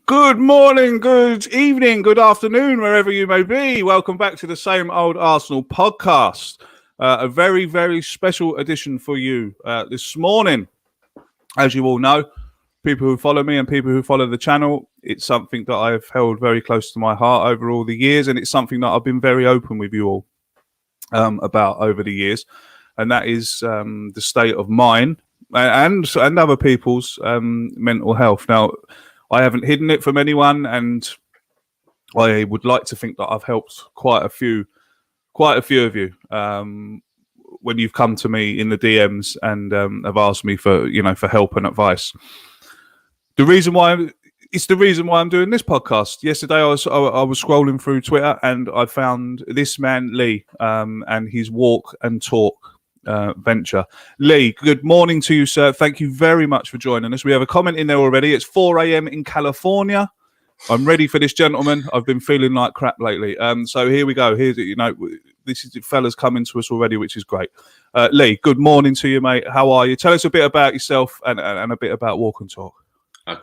Good morning, good evening, good afternoon, wherever you may be. Welcome back to the Same Old Arsenal podcast. A very, very special edition for you this morning. As you all know, people who follow me and people who follow the channel, it's something that I've held very close to my heart over all the years, and it's something that I've been very open with you all about over the years, and that is the state of mine and other people's mental health. Now, I haven't hidden it from anyone, and I would like to think that I've helped quite a few of you when you've come to me in the DMs and have asked me for help and advice. The reason why I'm doing this podcast. Yesterday, I was scrolling through Twitter and I found this man Lee and his walk and talk venture. Lee, good morning to you, sir. Thank you very much for joining us. We have a comment in there already. It's 4 a.m. in California. I'm ready for this, gentlemen. I've been feeling like crap lately. So here we go. Here's this is fellas coming to us already, which is great. Lee, good morning to you, mate. How are you? Tell us a bit about yourself and a bit about Walk and Talk.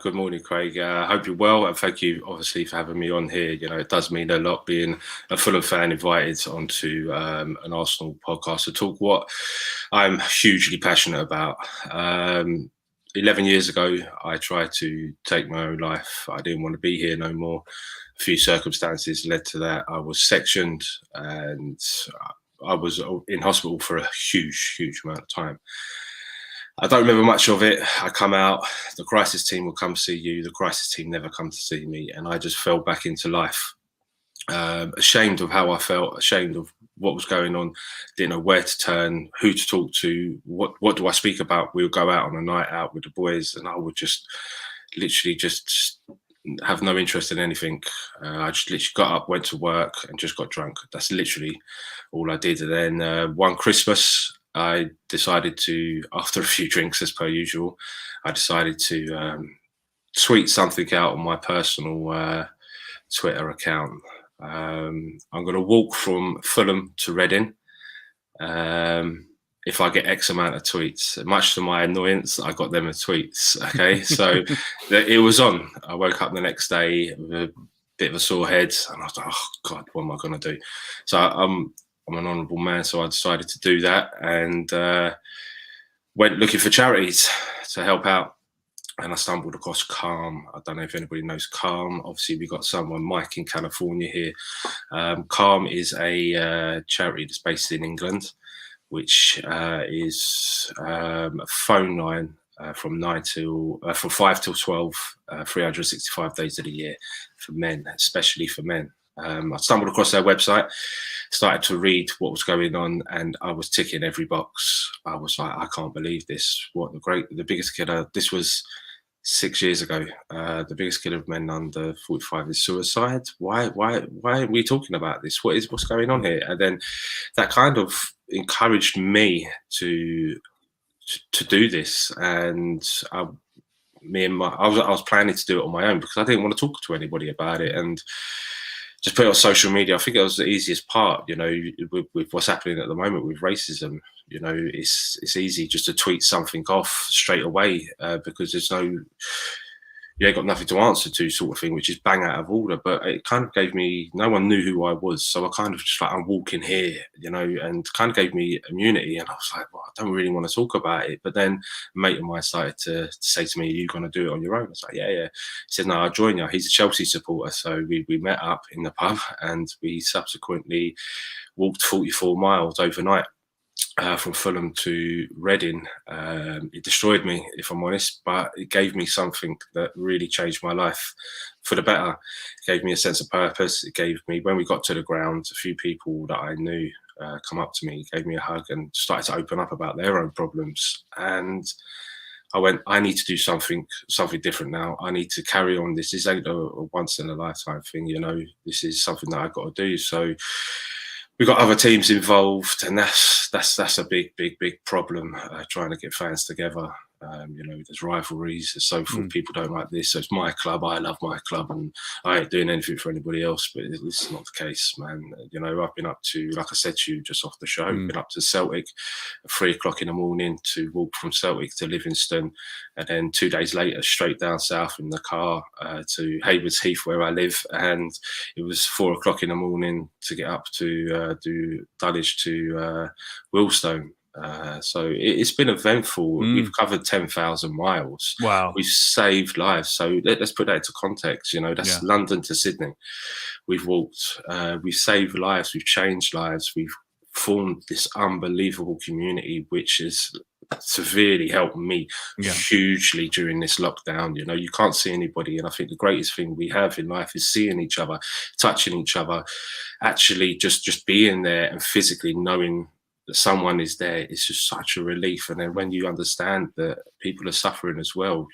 Good morning, Craig. I hope you're well, and thank you, obviously, for having me on here. It does mean a lot being a Fulham fan invited onto an Arsenal podcast to talk what I'm hugely passionate about. 11 years ago, I tried to take my own life. I didn't want to be here no more. A few circumstances led to that. I was sectioned, and I was in hospital for a huge amount of time. I don't remember much of it. I come out, the crisis team will come see you. The crisis team never come to see me. And I just fell back into life. Ashamed of how I felt, ashamed of what was going on. Didn't know where to turn, who to talk to, what do I speak about? We would go out on a night out with the boys and I would just literally just have no interest in anything. I just literally got up, went to work and just got drunk. That's literally all I did. And then one Christmas, I decided to, after a few drinks as per usual, I decided to tweet something out on my personal Twitter account. I'm going to walk from Fulham to Reading if I get X amount of tweets. Much to my annoyance, I got them tweets. Okay, so it was on. I woke up the next day with a bit of a sore head, and I was like, "Oh God, what am I going to do?" So I'm an honourable man, so I decided to do that and went looking for charities to help out. And I stumbled across Calm. I don't know if anybody knows Calm. Obviously, we got someone, Mike, in California here. Calm is a charity that's based in England, which is a phone line from 5 till 12, 365 days of the year for men, especially for men. I stumbled across their website, started to read what was going on, and I was ticking every box. I was like, I can't believe this. The biggest killer. This was 6 years ago. The biggest killer of men under 45 is suicide. Why are we talking about this? What's going on here? And then that kind of encouraged me to do this. And I was planning to do it on my own because I didn't want to talk to anybody about it. And just put it on social media. I think it was the easiest part, with what's happening at the moment with racism. It's easy just to tweet something off straight away because there's you ain't got nothing to answer to, sort of thing, which is bang out of order. But it kind of gave me, no one knew who I was. So I kind of just like, I'm walking here, and kind of gave me immunity. And I was like, well, I don't really want to talk about it. But then a mate of mine started to say to me, are you going to do it on your own? I was like, yeah. He said, no, I'll join you. He's a Chelsea supporter. So we met up in the pub and we subsequently walked 44 miles overnight. From Fulham to Reading. It destroyed me, if I'm honest, but it gave me something that really changed my life for the better. It gave me a sense of purpose. It gave me, when we got to the ground, a few people that I knew come up to me, gave me a hug and started to open up about their own problems. And I went, I need to do something different now. I need to carry on this. This ain't a once in a lifetime thing, This is something that I've got to do. So we've got other teams involved, and that's a big problem, trying to get fans together. There's rivalries and so forth. People don't like this, so it's my club. I love my club, and I ain't doing anything for anybody else. But this is not the case, man. I've been up to, like I said to you just off the show, been up to Celtic at 3 o'clock in the morning to walk from Celtic to Livingston, and then 2 days later straight down south in the car to Haywards Heath, where I live, and it was 4 o'clock in the morning to get up to do Dulwich to Willstone. So it's been eventful. We've covered 10,000 miles. Wow. We've saved lives. So let's put that into context. That's London to Sydney. We've walked, we've saved lives, we've changed lives, we've formed this unbelievable community, which has severely helped me hugely during this lockdown. You can't see anybody, and I think the greatest thing we have in life is seeing each other, touching each other, actually just being there and physically knowing that someone is there. It's just such a relief. And then when you understand that people are suffering as well,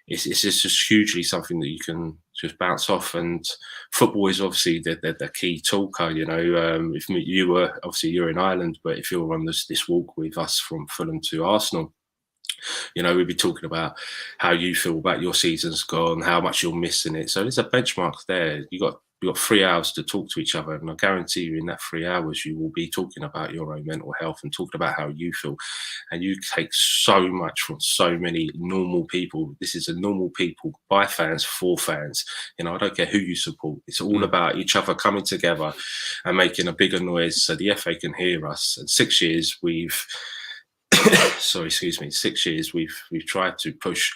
it's just hugely something that you can just bounce off. And football is obviously the key talker. If you were, obviously you're in Ireland, but if you're on this walk with us from Fulham to Arsenal, we'd be talking about how you feel about your season's gone, how much you're missing it. So there's a benchmark there. You've got 3 hours to talk to each other, and I guarantee you in that 3 hours you will be talking about your own mental health and talking about how you feel. And you take so much from so many normal people. This is a normal people, by fans, for fans. I don't care who you support. It's all about each other coming together and making a bigger noise so the FA can hear us. And 6 years we've 6 years we've tried to push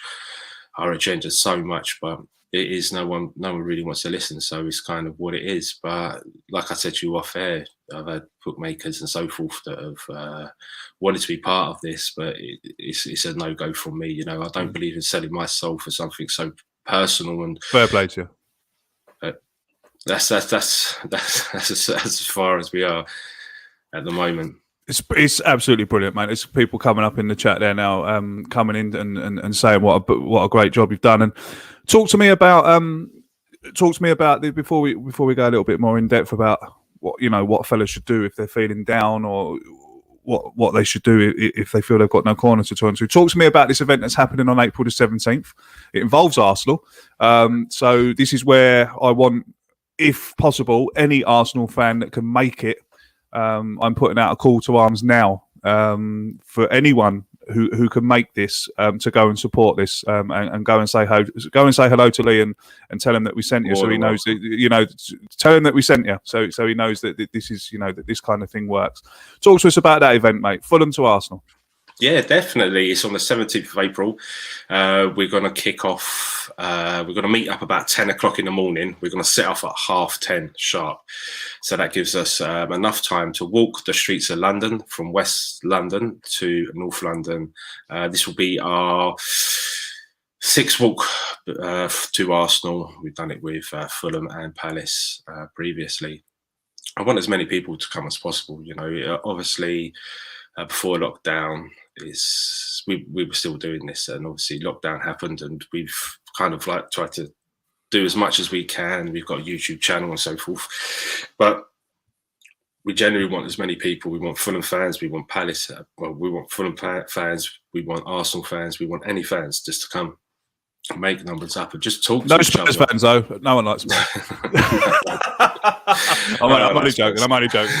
our agenda so much, but it is no one really wants to listen, so it's kind of what it is. But like I said to you off air, I've had bookmakers and so forth that have wanted to be part of this, but it's a no-go from me. I don't believe in selling my soul for something so personal. And fair play to you. But that's as far as we are at the moment. It's absolutely brilliant, man. It's people coming up in the chat there now, coming in and saying what a great job you've done. And talk to me about before we go a little bit more in depth about what fellas should do if they're feeling down, or what they should do if they feel they've got no corner to turn to. Talk to me about this event that's happening on April the 17th. It involves Arsenal. So this is where I want, if possible, any Arsenal fan that can make it. I'm putting out a call to arms now for anyone who can make this to go and support this and go and say hello to Lee and tell him that we sent you, so he knows that, tell him that we sent you, so he knows that this is that this kind of thing works. Talk to us about that event, mate. Fulham to Arsenal. Yeah, definitely. It's on the 17th of April. We're going to kick off. We're going to meet up about 10 o'clock in the morning. We're going to set off at 10:30 sharp. So that gives us enough time to walk the streets of London, from West London to North London. This will be our 6th walk to Arsenal. We've done it with Fulham and Palace previously. I want as many people to come as possible. Obviously, before lockdown, we were still doing this, and obviously lockdown happened, and we've kind of tried to do as much as we can. We've got a YouTube channel and so forth, but we generally want as many people. We want Fulham fans, we want Palace, we want Fulham fans, we want Arsenal fans, we want any fans just to come make numbers up and just talk to each other. No Spurs fans though. No one likes me. I'm only joking.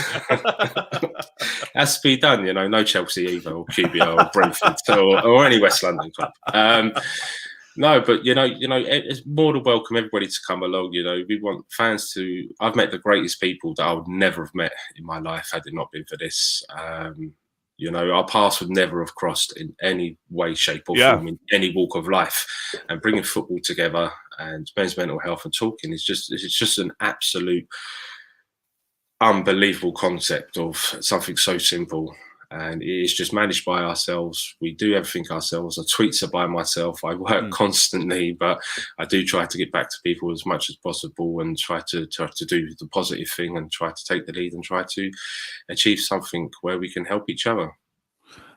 Has to be done, no Chelsea either, or QPR or Brentford or any West London club. No, but it's more than welcome everybody to come along. We want fans to. I've met the greatest people that I would never have met in my life had it not been for this. Our paths would never have crossed in any way, shape, or form in any walk of life. And bringing football together and men's mental health and talking it's just an absolute unbelievable concept of something so simple. And it's just managed by ourselves. We do everything ourselves. The tweets are by myself. I work constantly, but I do try to get back to people as much as possible and try to do the positive thing and try to take the lead and try to achieve something where we can help each other.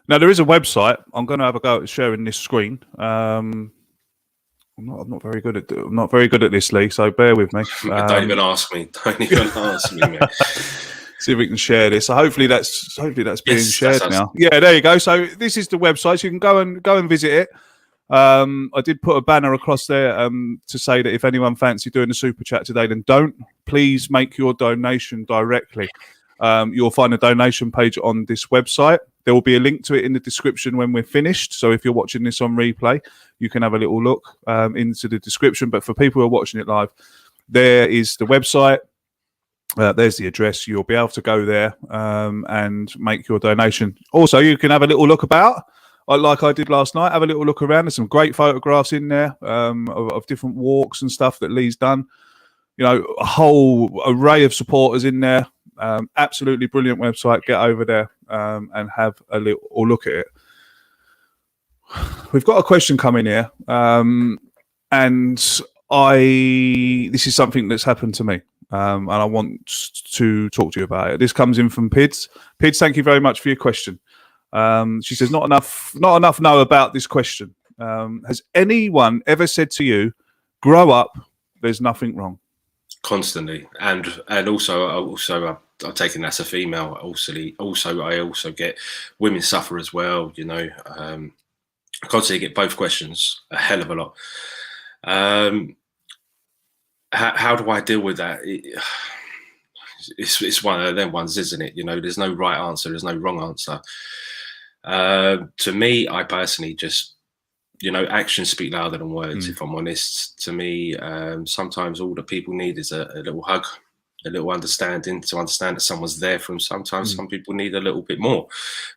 Now, there is a website. I'm going to have a go at sharing this screen. I'm not very good at this, Lee. So bear with me. Don't even ask me. Mate. See if we can share this. So hopefully that's being shared that's now. Yeah, there you go. So this is the website. So you can go and visit it. I did put a banner across there to say that if anyone fancy doing a super chat today, then please make your donation directly. You'll find a donation page on this website. There will be a link to it in the description when we're finished. So if you're watching this on replay, you can have a little look into the description. But for people who are watching it live, there is the website. There's the address. You'll be able to go there and make your donation. Also, you can have a little look about. Like I did last night, have a little look around. There's some great photographs in there of different walks and stuff that Lee's done. You know, a whole array of supporters in there. Absolutely brilliant website. Get over there and have a little look at it. We've got a question coming here, and this is something that's happened to me, and I want to talk to you about it. This comes in from Pids. Pids, thank you very much for your question. She says, not enough know about this question. Has anyone ever said to you, grow up, there's nothing wrong? Constantly. And also I've taken as a female. Also I also get women suffer as well, you know. I constantly get both questions a hell of a lot. How do I deal with that? It's one of them ones, isn't it? You know, there's no right answer, there's no wrong answer. To me, I personally just, you know, actions speak louder than words, if I'm honest. To me, sometimes all that people need is a little hug, a little understanding, to understand that someone's there for them. Sometimes some people need a little bit more,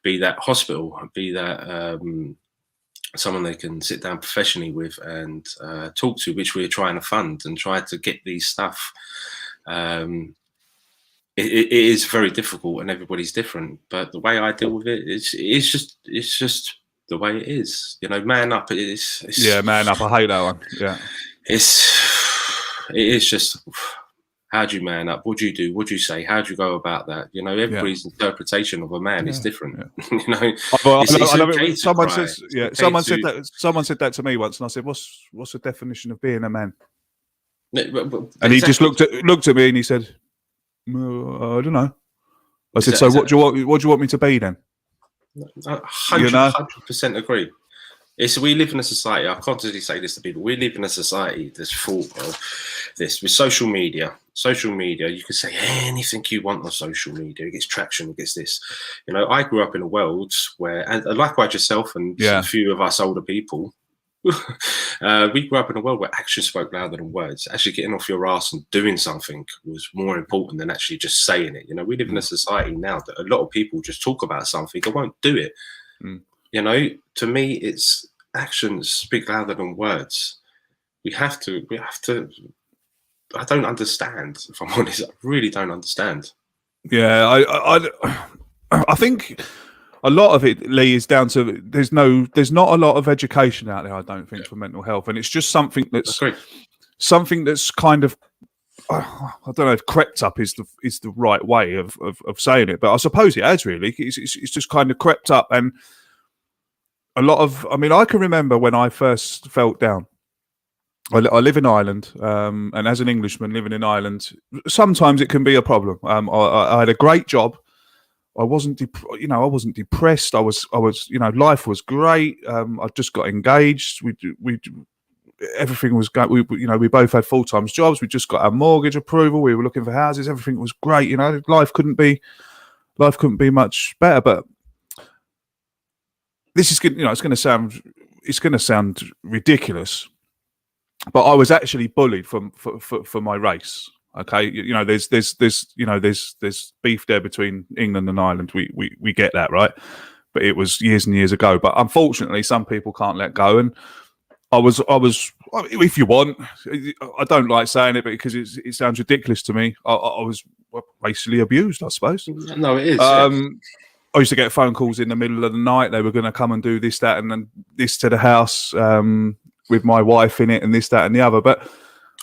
be that hospital, be that someone they can sit down professionally with and talk to, which we're trying to fund and try to get these stuff. It is very difficult and everybody's different, but the way I deal with it it's just the way it is. You know, man up. Yeah, man up. I hate that one. Yeah, it is just, how do you man up? What do you do? What do you say? How do you go about that? You know, everybody's interpretation of a man is different. Yeah. You know, someone said that to me once, and I said, "What's the definition of being a man?" And he just looked at me and he said, I don't know. I said, so what do you want me to be then? 100% agree. We live in a society, I constantly say this to people, we live in a society that's full of this. With social media, you can say anything you want on social media. It gets traction, it gets this. You know, I grew up in a world where, and likewise yourself and a few of us older people, we grew up in a world where action spoke louder than words. Actually getting off your ass and doing something was more important than actually just saying it. You know, we live in a society now that a lot of people just talk about something and won't do it. You know, to me, it's actions speak louder than words. We have to, I don't understand, if I'm honest. I really don't understand. Yeah, I think a lot of it, Lee, is down to there's not a lot of education out there, I don't think, for mental health, and it's just something that's kind of, I don't know if crept up is the right way of saying it, but I suppose it has really. It's just kind of crept up, and a lot of, I mean, I can remember when I first felt down. I live in Ireland, and as an Englishman living in Ireland, sometimes it can be a problem. I had a great job. I wasn't depressed. I was, life was great. I just got engaged. Everything was going. We both had full-time jobs. We just got our mortgage approval. We were looking for houses. Everything was great. You know, life couldn't be much better. But this is good. You know, it's going to sound ridiculous, but I was actually bullied for my race. Okay, you know, there's beef there between England and Ireland. We get that, right? But it was years and years ago. But unfortunately, some people can't let go. And I was, if you want, I don't like saying it because it sounds ridiculous to me. I was racially abused, I suppose. No, it is. I used to get phone calls in the middle of the night. They were going to come and do this, that, and then this to the house with my wife in it, and this, that, and the other. But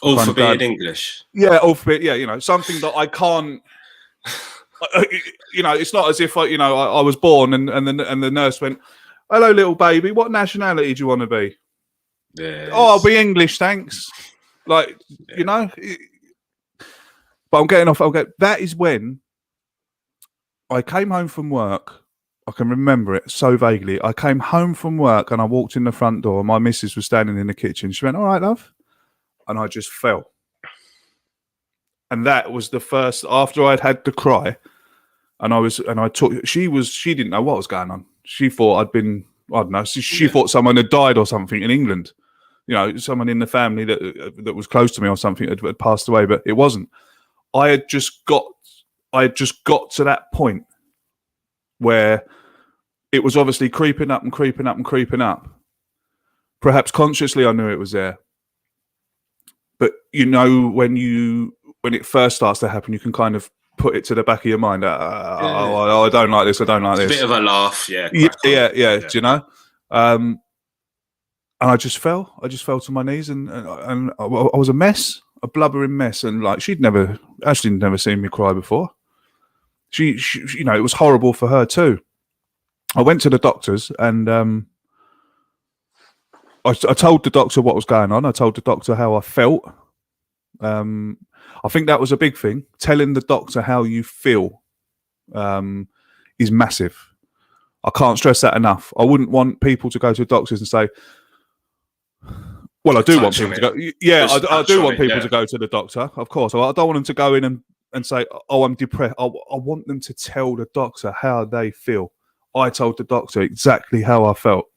all for being English. Yeah, all for it. Yeah, you know, something that I can't. You know, it's not as if I was born and the nurse went, "Hello, little baby. What nationality do you want to be?" Yeah. Oh, I'll be English, thanks. Like, you know. But I'm getting off. That is when I came home from work. I can remember it so vaguely. I came home from work and I walked in the front door. My missus was standing in the kitchen. She went, "All right, love," and I just fell. And that was the first after I'd had the cry. And she didn't know what was going on. She thought I'd been, I don't know, she thought someone had died or something in England. You know, someone in the family that was close to me or something had passed away, but it wasn't. I had just got to that point where it was obviously creeping up and creeping up and creeping up. Perhaps consciously I knew it was there. But you know, when it first starts to happen, you can kind of put it to the back of your mind. I don't like this. I don't like this. A bit of a laugh, yeah. Yeah. Do you know? And I just fell. I just fell to my knees, and I was a mess, a blubbering mess. And like Ashley had never seen me cry before. She, you know, it was horrible for her too. I went to the doctors, and I told the doctor what was going on. I told the doctor how I felt. I think that was a big thing. Telling the doctor how you feel is massive. I can't stress that enough. I wouldn't want people to go to doctors and say, well, I do want people to go. Yeah, I do want people to go to the doctor, of course. I don't want them to go in and say, "Oh, I'm depressed." I want them to tell the doctor how they feel. I told the doctor exactly how I felt.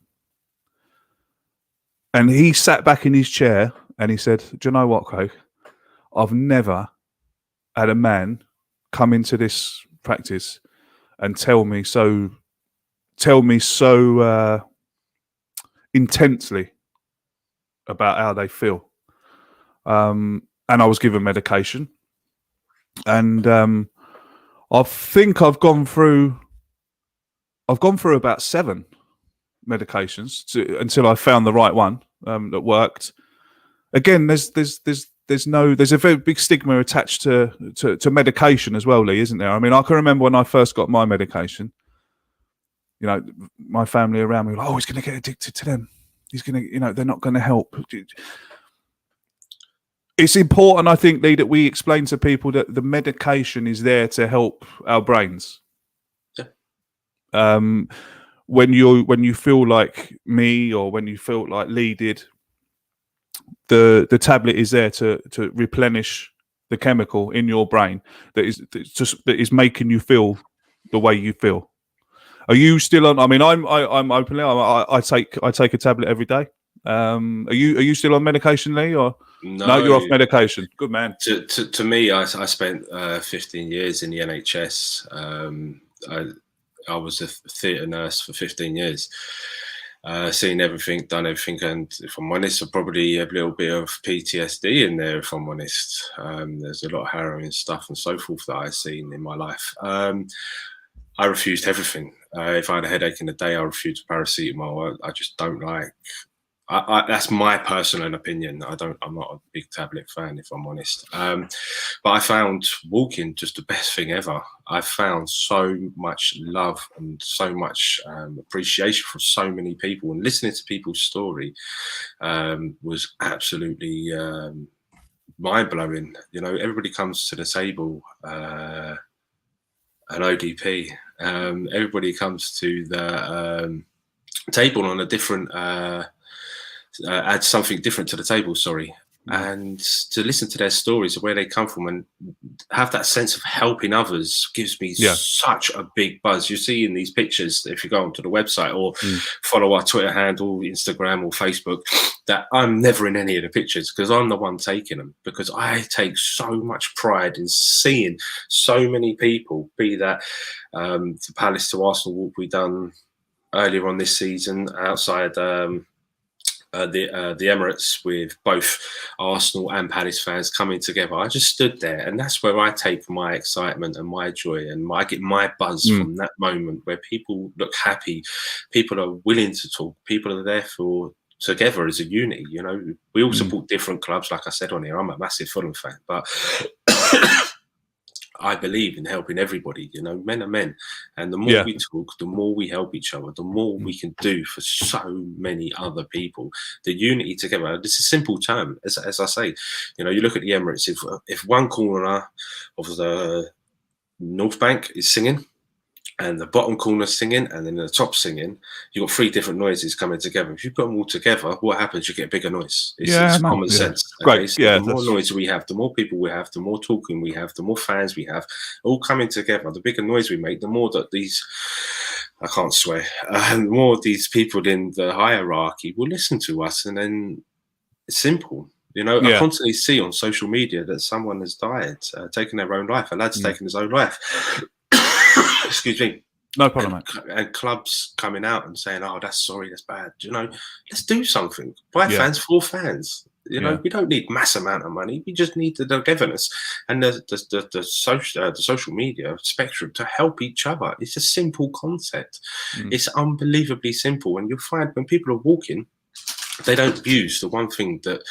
And he sat back in his chair and he said, "Do you know what, Craig? I've never had a man come into this practice and tell me so intensely about how they feel." And I was given medication, and I think I've gone through about 7 medications until I found the right one that worked. Again, there's a very big stigma attached to medication as well, Lee, isn't there? I mean, I can remember when I first got my medication. You know, my family around me were like, "Oh, he's going to get addicted to them. He's going to, you know, they're not going to help." It's important, I think, Lee, that we explain to people that the medication is there to help our brains. Yeah. When you feel like me, or when you feel like Lee did, the tablet is there to replenish the chemical in your brain that is making you feel the way you feel. Are you still on? I mean, I'm openly. I take a tablet every day. Are you still on medication, Lee? Or no, you're off medication. Good man. To me, I spent 15 years in the NHS. I was a theatre nurse for 15 years. Seen everything, done everything, and if I'm honest, probably a little bit of PTSD in there. If I'm honest, there's a lot of harrowing stuff and so forth that I've seen in my life. I refused everything. If I had a headache in the day, I refused paracetamol. I just don't like. That's my personal opinion. I'm not a big tablet fan, if I'm honest. But I found walking just the best thing ever. I found so much love and so much appreciation from so many people, and listening to people's story was absolutely mind blowing. You know, everybody comes to the table. An ODP. Everybody comes to the table on a different. Add something different to the table, and to listen to their stories of where they come from and have that sense of helping others gives me such a big buzz. You see in these pictures, if you go onto the website or follow our Twitter handle, Instagram or Facebook, that I'm never in any of the pictures because I'm the one taking them, because I take so much pride in seeing so many people, be that the Palace to Arsenal walk we done earlier on this season outside the Emirates, with both Arsenal and Palace fans coming together. I just stood there, and that's where I take my excitement and my joy, and I get my buzz from that moment where people look happy, people are willing to talk, people are there for together as a unity. You know, we all support different clubs. Like I said on here, I'm a massive Fulham fan, but I believe in helping everybody. You know, men are men, and the more we talk, the more we help each other, the more we can do for so many other people. The unity together. It's a simple term, as I say. You know, you look at the Emirates. If one corner of the North Bank is singing, and the bottom corner singing, and then the top singing, you've got 3 different noises coming together. If you put them all together, what happens? You get a bigger noise. It's common sense. Okay, great. so Yeah, the more noise we have, the more people we have, the more talking we have, the more fans we have, all coming together. The bigger noise we make, the more that these, I can't swear, the more these people in the hierarchy will listen to us, and then it's simple. You know, I constantly see on social media that someone has died, taken their own life. A lad's taken his own life. Excuse me. No problem, mate. And clubs coming out and saying, "Oh, that's bad." You know, let's do something. Buy fans for fans. You know, we don't need mass amount of money. We just need the togetherness and the social media spectrum to help each other. It's a simple concept. It's unbelievably simple, and you'll find when people are walking, they don't use the one thing that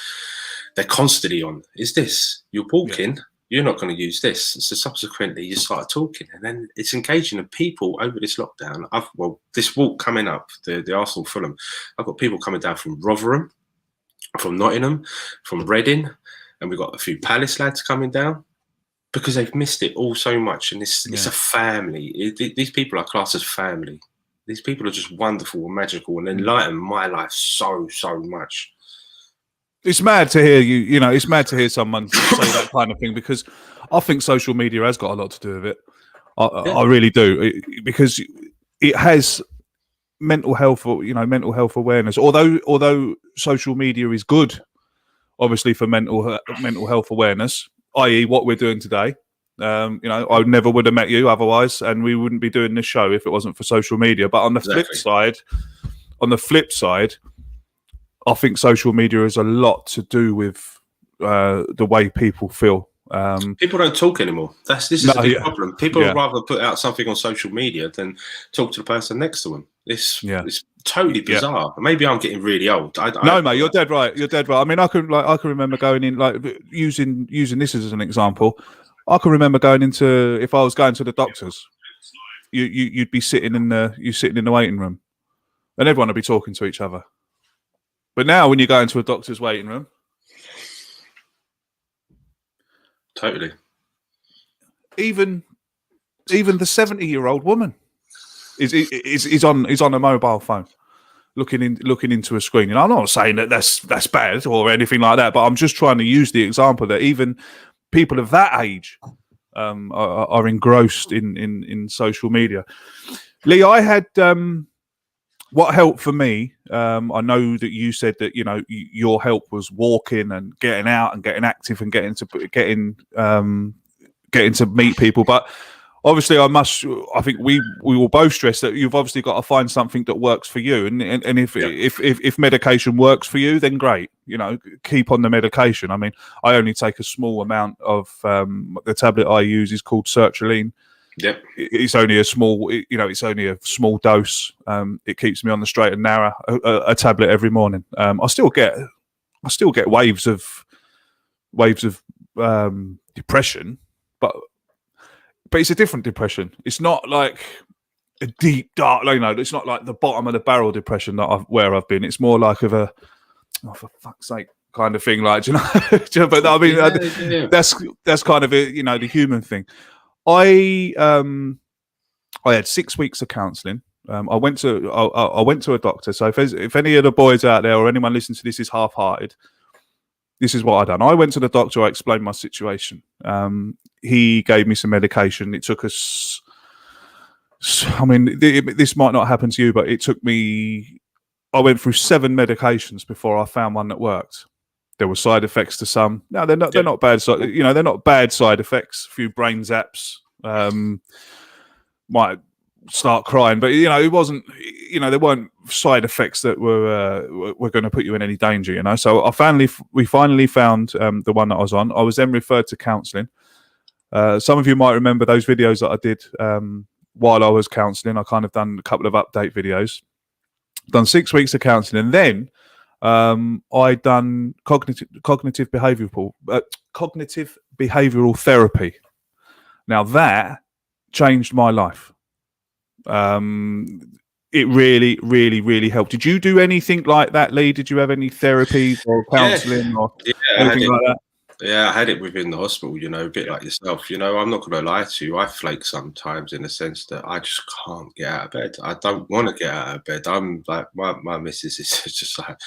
they're constantly on. Is this? You're walking. You're not going to use this. So subsequently, you start talking, and then it's engaging. And people over this lockdown, this walk coming up, the Arsenal Fulham, I've got people coming down from Rotherham, from Nottingham, from Reading, and we've got a few Palace lads coming down because they've missed it all so much. And it's a family. These people are classed as family. These people are just wonderful and magical and enlighten my life so much. It's mad to hear you know, it's mad to hear someone say that kind of thing, because I think social media has got a lot to do with it. I really do, because it has mental health awareness. Although social media is good, obviously, for mental health awareness, i.e. what we're doing today. You know, I never would have met you otherwise, and we wouldn't be doing this show if it wasn't for social media. But on the flip side, I think social media has a lot to do with the way people feel. People don't talk anymore. This is a big problem. People would rather put out something on social media than talk to the person next to them. It's totally bizarre. Maybe I'm getting really old. No, mate, you're dead right. You're dead right. I mean, I can remember going in, like, using this as an example. I can remember going into, if I was going to the doctors, you'd be sitting in the waiting room, and everyone would be talking to each other. But now, when you go into a doctor's waiting room, totally, even the 70-year-old woman is on a mobile phone, looking into a screen. And I'm not saying that that's bad or anything like that, but I'm just trying to use the example that even people of that age are engrossed in social media. Lee, I had what helped for me. I know that you said that, you know, your help was walking and getting out and getting active and getting to meet people, but obviously, I think we will both stress that you've obviously got to find something that works for you. And if medication works for you, then great. You know, keep on the medication. I mean, I only take a small amount of the tablet I use is called sertraline. Yep. It's only a small dose. It keeps me on the straight and narrow. A tablet every morning. I still get waves of depression, but it's a different depression. It's not like a deep, dark, you know, it's not like the bottom of the barrel depression where I've been. It's more like of a, oh, for fuck's sake, kind of thing. Like, you know, but I mean, that's kind of it, you know, the human thing. I had 6 weeks of counselling. I went to a doctor. So if any of the boys out there or anyone listening to this is half-hearted, this is what I done. I went to the doctor. I explained my situation. He gave me some medication. It took us. I mean, this might not happen to you, but it took me. I went through 7 medications before I found one that worked. There were side effects to some. No, they're not. They're not bad. You know, they're not bad side effects. A few brain zaps. Might start crying, but you know, it wasn't. You know, there weren't side effects that were going to put you in any danger. You know, so we finally found the one that I was on. I was then referred to counselling. Some of you might remember those videos that I did while I was counselling. I kind of done a couple of update videos. Done 6 weeks of counselling, and then I done cognitive behavioural therapy. Now that changed my life. It really, really, really helped. Did you do anything like that, Lee? Did you have any therapy or counselling or anything like that? Yeah, I had it within the hospital, a bit like yourself. I'm not going to lie to you. I flake sometimes in the sense that I just can't get out of bed. I don't want to get out of bed. I'm like, my missus is just like,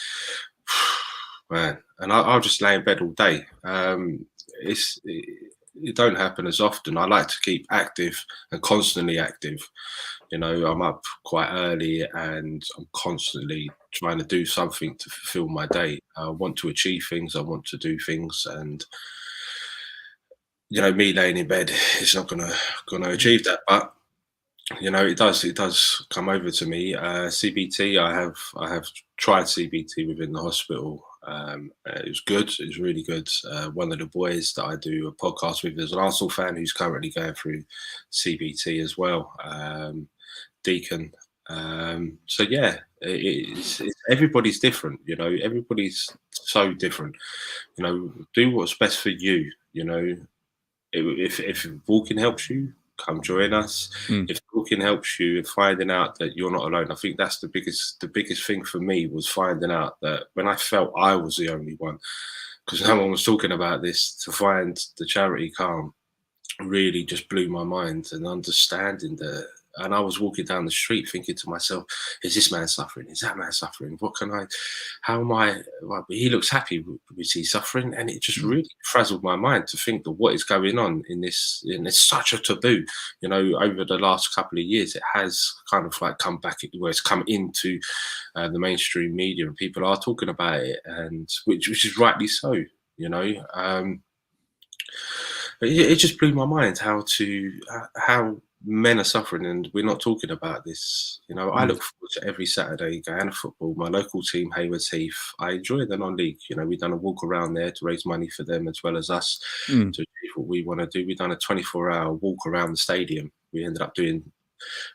man, and I'll just lay in bed all day. It don't happen as often. I like to keep active and constantly active. I'm up quite early and I'm constantly trying to do something to fulfill my day. I want to achieve things. I want to do things, and me laying in bed is not gonna achieve that. But it does come over to me. CBT, I have tried CBT within the hospital. It was good. It was really good. One of the boys that I do a podcast with is an Arsenal fan who's currently going through CBT as well. Deacon. So yeah, it's everybody's different. Everybody's so different. Do what's best for you. If walking helps you, come join us. If talking helps you in finding out that you're not alone, I think that's the biggest thing for me was finding out that when I felt I was the only one, because no one was talking about this, to find the charity Calm really just blew my mind, and understanding and I was walking down the street thinking to myself, is this man suffering? Is that man suffering? How am I? Well, he looks happy. Is he suffering? And it just really frazzled my mind to think that what is going on in this, and it's such a taboo. Over the last couple of years, it has kind of like come back, where it's come into the mainstream media and people are talking about it, and which is rightly so, it just blew my mind how men are suffering, and we're not talking about this. I look forward to every Saturday going to football. My local team, Haywards Heath, I enjoy the non-league. We've done a walk around there to raise money for them as well as us to achieve what we want to do. We've done a 24-hour walk around the stadium. We ended up doing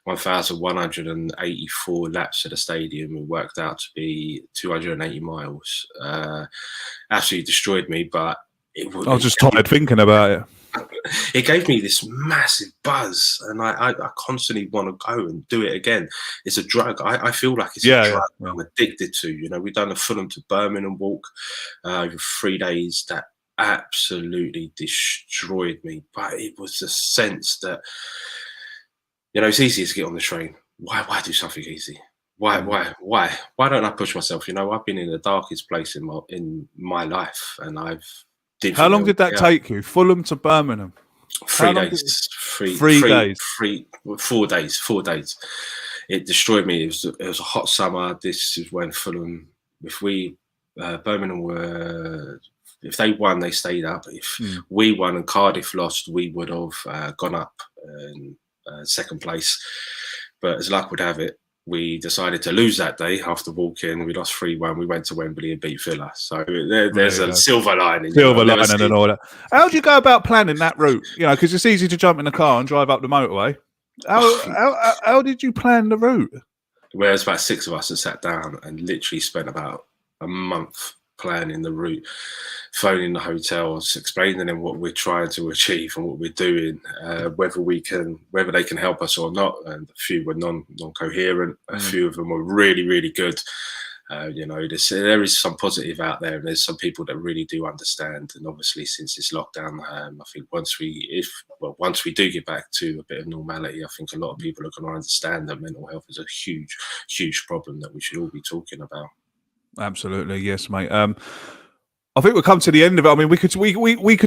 1,184 laps at the stadium. It worked out to be 280 miles. Absolutely destroyed me, but I was just tired thinking about it. It gave me this massive buzz, and I constantly want to go and do it again. It's a drug. I feel like it's a drug I'm addicted to. We've done a Fulham to Birmingham walk over 3 days that absolutely destroyed me. But it was the sense that, it's easy to get on the train. Why do something easy? Why don't I push myself? I've been in the darkest place in my life, and How long did that take you? Fulham to Birmingham? 3 days. 4 days. 4 days. It destroyed me. It was a hot summer. This is when Fulham, Birmingham were, if they won, they stayed up. If we won and Cardiff lost, we would have gone up in second place. But as luck would have it, we decided to lose that day after walking. We lost 3-1. We went to Wembley and beat Villa. So there's a silver lining. Silver lining and all that. How do you go about planning that route? Because it's easy to jump in the car and drive up the motorway. How did you plan the route? Well, there's about 6 of us that sat down and literally spent about a month planning the route, phoning the hotels, explaining them what we're trying to achieve and what we're doing, whether they can help us or not. And a few were non-coherent. A few of them were really, really good. There is some positive out there, and there's some people that really do understand. And obviously, since this lockdown, I think once we do get back to a bit of normality, I think a lot of people are going to understand that mental health is a huge, huge problem that we should all be talking about. Absolutely, yes, mate. I think we'll come to the end of it. I mean, we could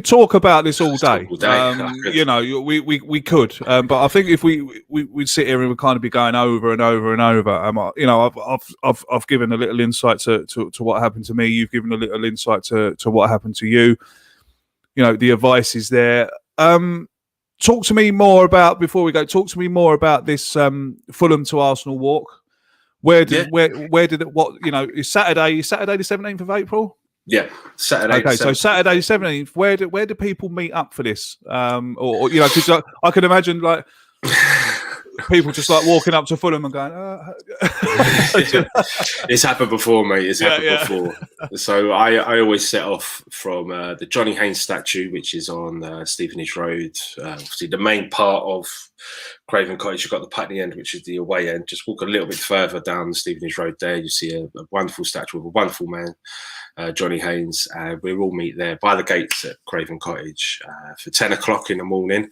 talk about this all day. We could, but I think if we'd sit here and we'd kind of be going over and over and over. I've given a little insight to what happened to me. You've given a little insight to what happened to you. The advice is there. Talk to me more about this Fulham to Arsenal walk. Where did it? What is Saturday? Saturday the 17th of April. Yeah, Saturday. Okay, so Saturday 17th. Where do people meet up for this? Because I can imagine like people just like walking up to Fulham and going. It's happened before, mate. It's happened before. So I always set off from the Johnny Haynes statue, which is on Stevenage Road. Obviously, the main part of Craven Cottage, you've got the Putney end, which is the away end. Just walk a little bit further down Stevenage Road there. You see a wonderful statue of a wonderful man. Johnny Haynes, we'll all meet there by the gates at Craven Cottage for 10 o'clock in the morning.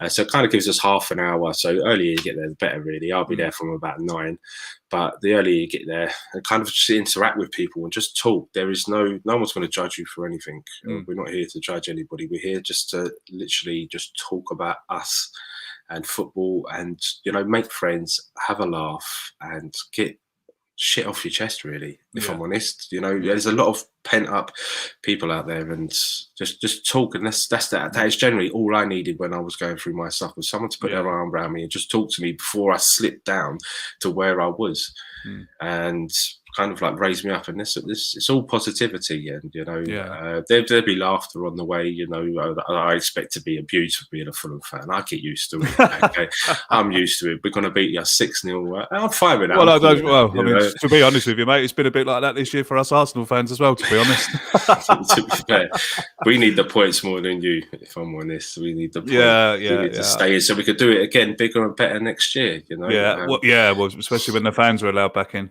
So it kind of gives us half an hour. So earlier you get there, the better, really. I'll be there from about 9. But the earlier you get there, and kind of just interact with people and just talk. There is no one's going to judge you for anything. We're not here to judge anybody. We're here just to literally just talk about us and football, and make friends, have a laugh, and get shit off your chest, really, if I'm honest. There's a lot of pent up people out there, and just talk, and that is generally all I needed when I was going through my stuff, was someone to put their arm around me and just talk to me before I slipped down to where I was, and kind of like raise me up. And this it's all positivity, and there'll be laughter on the way. I expect to be abused for being a Fulham fan. I get used to it. Okay? I'm used to it. We're going to beat you 6-0. I'm fine with that. Well, to be honest with you, mate, it's been a bit like that this year for us Arsenal fans as well, to be honest. To be fair, we need the points more than you, if I'm honest. We need the points. We need to stay in so we could do it again bigger and better next year, Well, especially when the fans are allowed back in.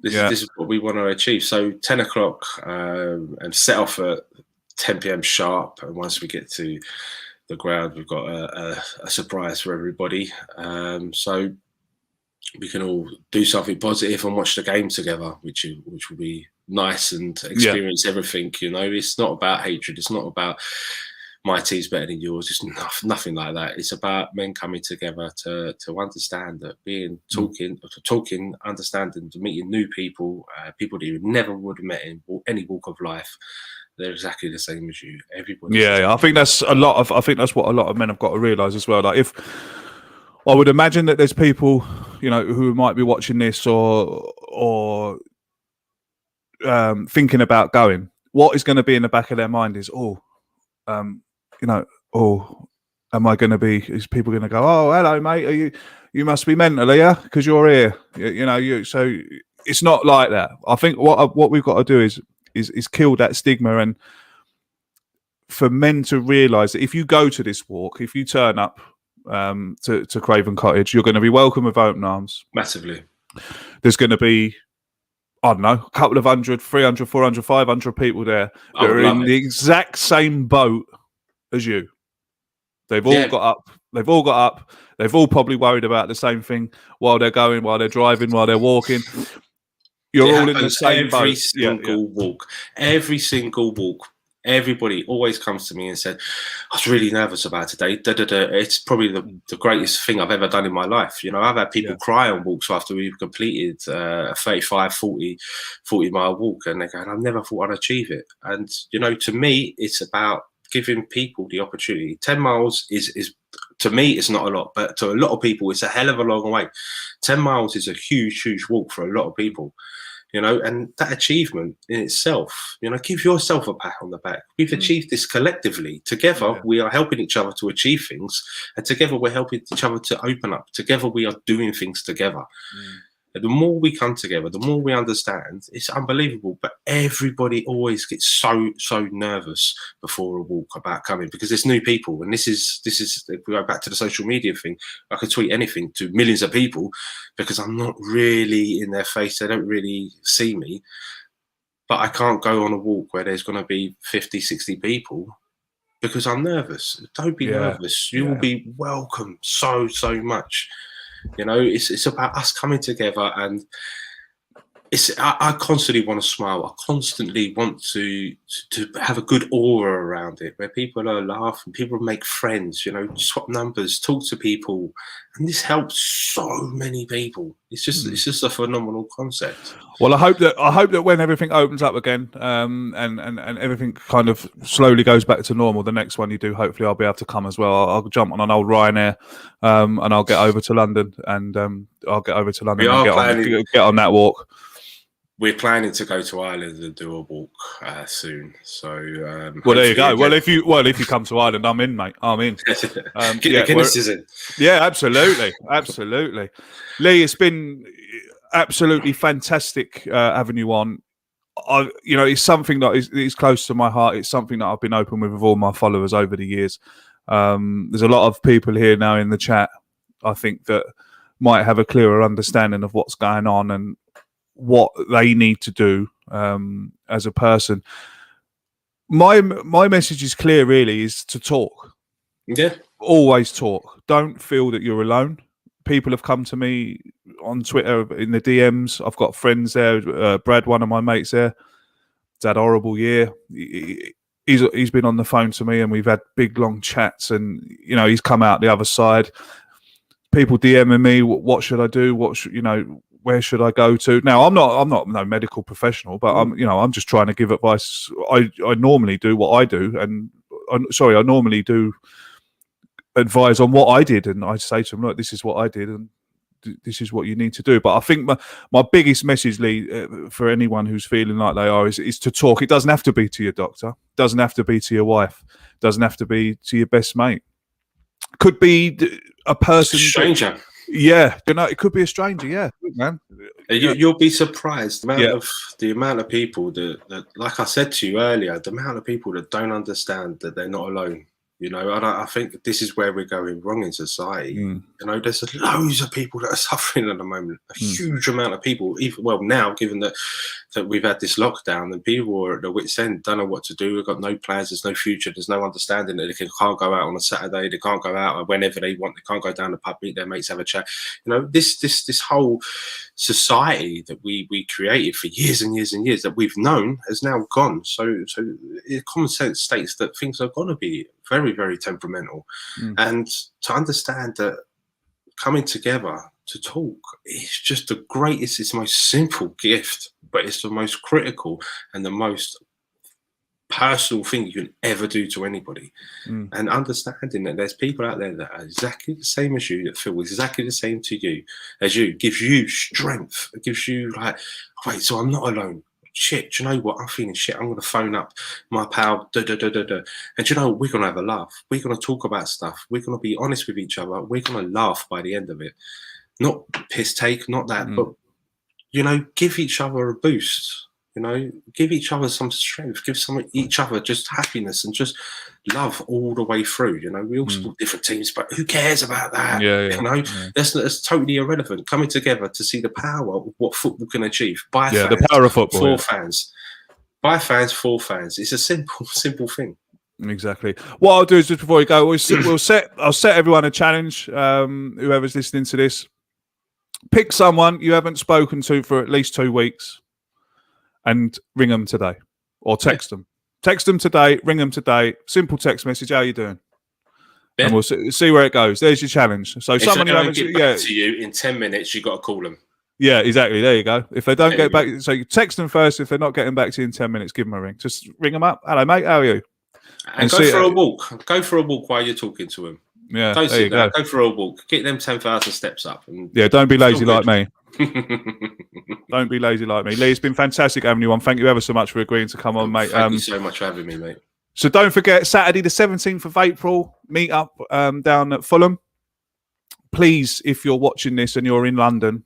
This is what we want to achieve. So 10 o'clock and set off at 10 p.m. sharp. And once we get to the ground, we've got a surprise for everybody. So we can all do something positive and watch the game together, which will be nice, and experience everything. It's not about hatred. It's not about my team's better than yours. It's nothing like that. It's about men coming together to understand that talking, understanding, meeting new people, people that you never would have met in any walk of life. They're exactly the same as you. Everybody. I think that's what a lot of men have got to realise as well. Like, if I would imagine that there's people, who might be watching this or thinking about going, what is going to be in the back of their mind is, am I going to be? Is people going to go, oh, hello, mate? You must be mental, yeah, because you're here. So it's not like that. I think what we've got to do is kill that stigma, and for men to realise that if you go to this walk, if you turn up to Craven Cottage, you're going to be welcome with open arms. Massively. There's going to be, I don't know, a couple of 100, 300, 400, 500 people there that are in the exact same boat as you. They've all got up. They've all probably worried about the same thing while they're going, while they're driving, while they're walking. You're all in the same boat. Every single walk. Everybody always comes to me and said, I was really nervous about today. It's probably the greatest thing I've ever done in my life. I've had people cry on walks after we've completed a 35, 40 mile walk, and they're going, I never thought I'd achieve it. And, to me, it's about giving people the opportunity. 10 miles is to me, it's not a lot, but to a lot of people, it's a hell of a long way. 10 miles is a huge, huge walk for a lot of people. And that achievement in itself, give yourself a pat on the back. We've achieved this collectively. Together, we are helping each other to achieve things. And together, we're helping each other to open up. Together, we are doing things together. And the more we come together, the more we understand, it's unbelievable. But everybody always gets so nervous before a walk about coming, because there's new people. And this is if we go back to the social media thing, I could tweet anything to millions of people because I'm not really in their face. They don't really see me. But I can't go on a walk where there's going to be 50, 60 people because I'm nervous. Don't be nervous. You will be welcome so much. It's about us coming together, and I constantly want to smile. I constantly want to have a good aura around it, where people are laughing, people make friends, swap numbers, talk to people, and this helps so many people. It's just a phenomenal concept. Well, I hope that when everything opens up again, and everything kind of slowly goes back to normal, the next one you do, hopefully I'll be able to come as well. I'll jump on an old Ryanair, and I'll get over to London, and get on that walk. We're planning to go to Ireland and do a walk soon. So, there you go. Well, if you come to Ireland, I'm in, mate. I'm in. Get the Guinnesses in. Yeah, absolutely. Lee, it's been absolutely fantastic having you on. It's something that is close to my heart. It's something that I've been open with all my followers over the years. There's a lot of people here now in the chat, I think, that might have a clearer understanding of what's going on and what they need to do as a person. My message is clear, really, is to talk. Yeah. Always talk. Don't feel that you're alone. People have come to me on Twitter in the DMs. I've got friends there. Brad, one of my mates there, he's had a horrible year. He's been on the phone to me and we've had big, long chats, and, you know, he's come out the other side. People DMing me, what should I do? Where should I go to? Now, I'm not no medical professional, but I'm just trying to give advice. I normally do what I do, and I normally do advise on what I did, and I say to them, look, this is what I did, and this is what you need to do. But I think my biggest message, Lee, for anyone who's feeling like they are, is to talk. It doesn't have to be to your doctor, it doesn't have to be to your wife, it doesn't have to be to your best mate. Could be a person, stranger. Yeah, it could be a stranger. Yeah, man. You'll be surprised the amount of people that, like I said to you earlier, the amount of people that don't understand that they're not alone. You know, and I think this is where we're going wrong in society. You know, there's loads of people that are suffering at the moment. A huge amount of people. Even now, given that we've had this lockdown and people are at their wits' end, don't know what to do. We've got no plans. There's no future. There's no understanding that they can't go out on a Saturday. They can't go out whenever they want. They can't go down the pub, meet their mates, have a chat. You know, this whole society that we created for years and years and years that we've known has now gone. So common sense states that things are going to be very, very temperamental. And to understand that coming together to talk is just the greatest, it's the most simple gift, but it's the most critical and the most personal thing you can ever do to anybody. And understanding that there's people out there that are exactly the same as you, that feel exactly the same to you as you, gives you strength. It gives you like, wait, so I'm not alone. Shit, do you know what? I'm feeling shit. I'm going to phone up my pal. And do you know, we're going to have a laugh. We're going to talk about stuff. We're going to be honest with each other. We're going to laugh by the end of it. Not piss take, not that, but, you know, give each other a boost. You know, give each other some strength, give each other just happiness and just love all the way through. You know, we all support different teams, but who cares about that? You know, that's totally irrelevant. Coming together to see the power of what football can achieve. By fans, the power of football. For fans. By fans, for fans. It's a simple thing. Exactly. What I'll do is, just before we go, I'll set everyone a challenge. Whoever's listening to this, pick someone you haven't spoken to for at least 2 weeks. And ring them today, or text them. Text them today, ring them today. Simple text message. How are you doing? Yeah. And we'll see where it goes. There's your challenge. So if someone you haven't get back to you in 10 minutes, you got to call them. Yeah, exactly. There you go. If they don't get back, so you text them first. If they're not getting back to you in 10 minutes, give them a ring. Just ring them up. Hello, mate. How are you? And go for a walk. Go for a walk while you're talking to them. Yeah, don't sit there. Go for a walk. Get them 10,000 steps up. And don't be lazy like me. Don't be lazy like me. Lee, it's been fantastic having you on. Thank you ever so much for agreeing to come on, mate. Thank you so much for having me, mate. So don't forget, Saturday the 17th of April, meet up down at Fulham. Please, if you're watching this and you're in London,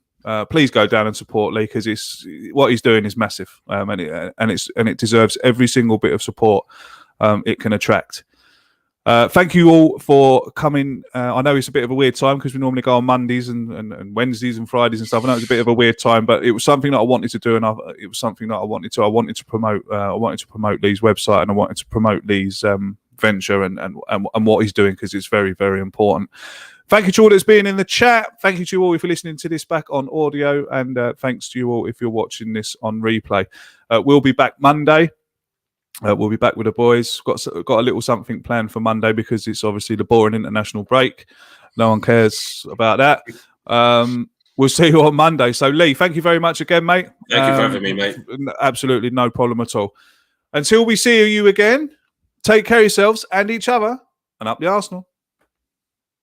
please go down and support Lee, because what he's doing is massive, and it deserves every single bit of support it can attract. Thank you all for coming. I know it's a bit of a weird time because we normally go on Mondays and Wednesdays and Fridays and stuff. I know it's a bit of a weird time, but it was something that I wanted to do, and it was something that I wanted to promote. I wanted to promote Lee's website, and I wanted to promote Lee's venture and what he's doing, because it's very, very important. Thank you to all that's been in the chat. Thank you to you all if you're listening to this back on audio, and thanks to you all if you're watching this on replay. We'll be back Monday. We'll be back with the boys. Got a little something planned for Monday, because it's obviously the boring international break. No one cares about that. We'll see you on Monday. So, Lee, thank you very much again, mate. Thank you for having me, mate. Absolutely no problem at all. Until we see you again, take care of yourselves and each other, and up the Arsenal.